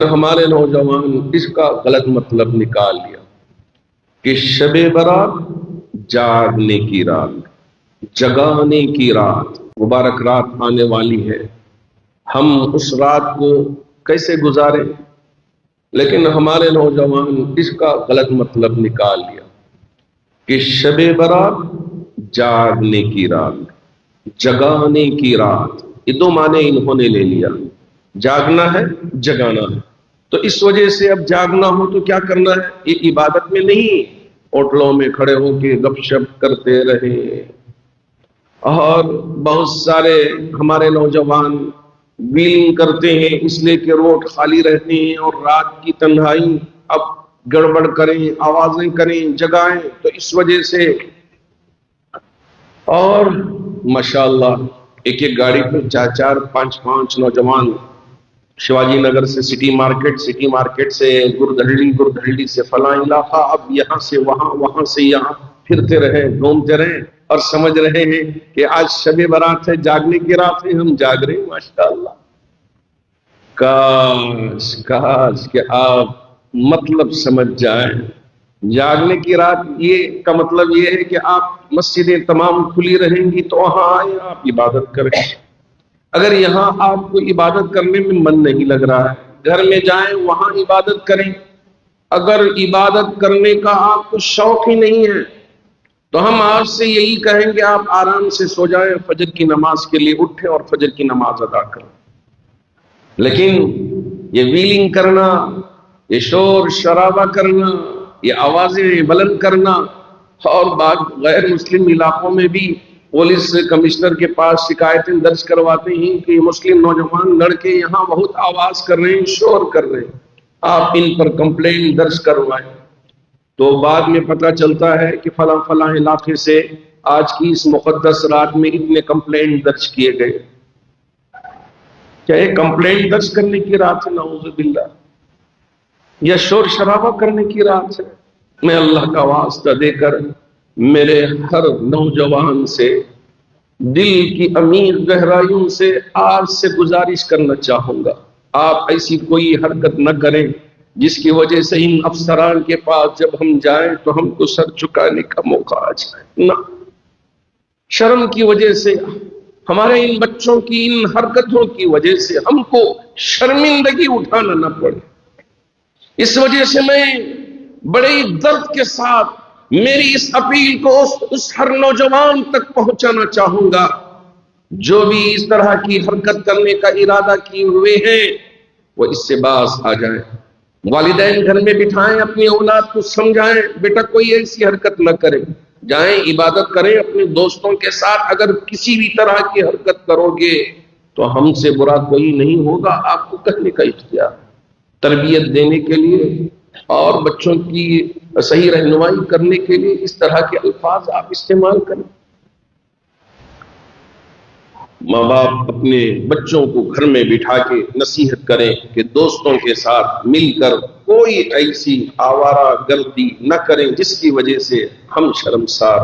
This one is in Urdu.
ہمارے نوجوان اس کا غلط مطلب نکال لیا کہ شب برات جاگنے کی رات، جگانے کی رات، مبارک رات آنے والی ہے، ہم اس رات کو کیسے گزاریں؟ لیکن ہمارے نوجوان اس کا غلط مطلب نکال لیا کہ شب برات جاگنے کی رات، جگانے کی رات، یہ دو معنی انہوں نے لے لیا، جاگنا ہے، جگانا ہے۔ تو اس وجہ سے اب جاگنا ہو تو کیا کرنا ہے؟ یہ عبادت میں نہیں ہوٹلوں میں کھڑے ہو کے گپ شپ کرتے رہے، اور بہت سارے ہمارے نوجوان ویلنگ کرتے ہیں اس لیے کہ روڈ خالی رہتے ہیں اور رات کی تنہائی اب گڑبڑ کریں، آوازیں کریں، جگائیں، تو اس وجہ سے اور ماشاءاللہ ایک ایک گاڑی پہ چار چار پانچ پانچ نوجوان شیواجی نگر سے سٹی مارکیٹ سے گردہلی سے فلاں علاقہ، اب یہاں سے وہاں، وہاں سے یہاں پھرتے رہے، گھومتے رہے اور سمجھ رہے ہیں کہ آج شب برات ہے، جاگنے کی رات ہے، ہم جاگ رہے ہیں۔ ماشاءاللہ، کاش کہ آپ مطلب سمجھ جائیں۔ جاگنے کی رات یہ کا مطلب یہ ہے کہ آپ مسجدیں تمام کھلی رہیں گی تو وہاں آئیں، آپ عبادت کریں۔ اگر یہاں آپ کو عبادت کرنے میں من نہیں لگ رہا ہے، گھر میں جائیں، وہاں عبادت کریں۔ اگر عبادت کرنے کا آپ کو شوق ہی نہیں ہے تو ہم آج سے یہی کہیں گے آپ آرام سے سو جائیں، فجر کی نماز کے لیے اٹھیں اور فجر کی نماز ادا کریں۔ لیکن یہ ویلنگ کرنا، یہ شور شرابہ کرنا، یہ آوازیں بلند کرنا، اور بعض غیر مسلم علاقوں میں بھی پولیس کمشنر کے پاس شکایتیں درج کرواتے ہیں کہ مسلم نوجوان لڑکے یہاں بہت آواز کر رہے ہیں، شور کر رہے ہیں، آپ ان پر کمپلین درج کروائیں۔ تو بعد میں پتہ چلتا ہے کہ فلاں فلاں علاقے سے آج کی اس مقدس رات میں اتنے کمپلین درج کیے گئے۔ کیا یہ کمپلین درج کرنے کی رات ہے؟ نعوذ باللہ، یا شور شرابہ کرنے کی رات ہے؟ میں اللہ کا واسطہ دے کر میرے ہر نوجوان سے دل کی عمیق گہرائیوں سے آج سے گزارش کرنا چاہوں گا، آپ ایسی کوئی حرکت نہ کریں جس کی وجہ سے ان افسران کے پاس جب ہم جائیں تو ہم کو سر چکانے کا موقع آ جائے۔ نہ، شرم کی وجہ سے، ہمارے ان بچوں کی ان حرکتوں کی وجہ سے ہم کو شرمندگی اٹھانا نہ پڑے۔ اس وجہ سے میں بڑے درد کے ساتھ میری اس اپیل کو اس ہر نوجوان تک پہنچانا چاہوں گا جو بھی اس طرح کی حرکت کرنے کا ارادہ کیے ہوئے ہیں، وہ اس سے باز آ جائیں۔ والدین گھر میں بٹھائیں، اپنی اولاد کو سمجھائیں، بیٹا کوئی ایسی حرکت نہ کرے، جائیں عبادت کریں اپنے دوستوں کے ساتھ۔ اگر کسی بھی طرح کی حرکت کرو گے تو ہم سے برا کوئی نہیں ہوگا، آپ کو کہنے کا اختیار، تربیت دینے کے لیے اور بچوں کی صحیح رہنمائی کرنے کے لیے اس طرح کے الفاظ آپ استعمال کریں۔ ماں باپ اپنے بچوں کو گھر میں بٹھا کے نصیحت کریں کہ دوستوں کے ساتھ مل کر کوئی ایسی آوارہ گردی نہ کریں جس کی وجہ سے ہم شرمسار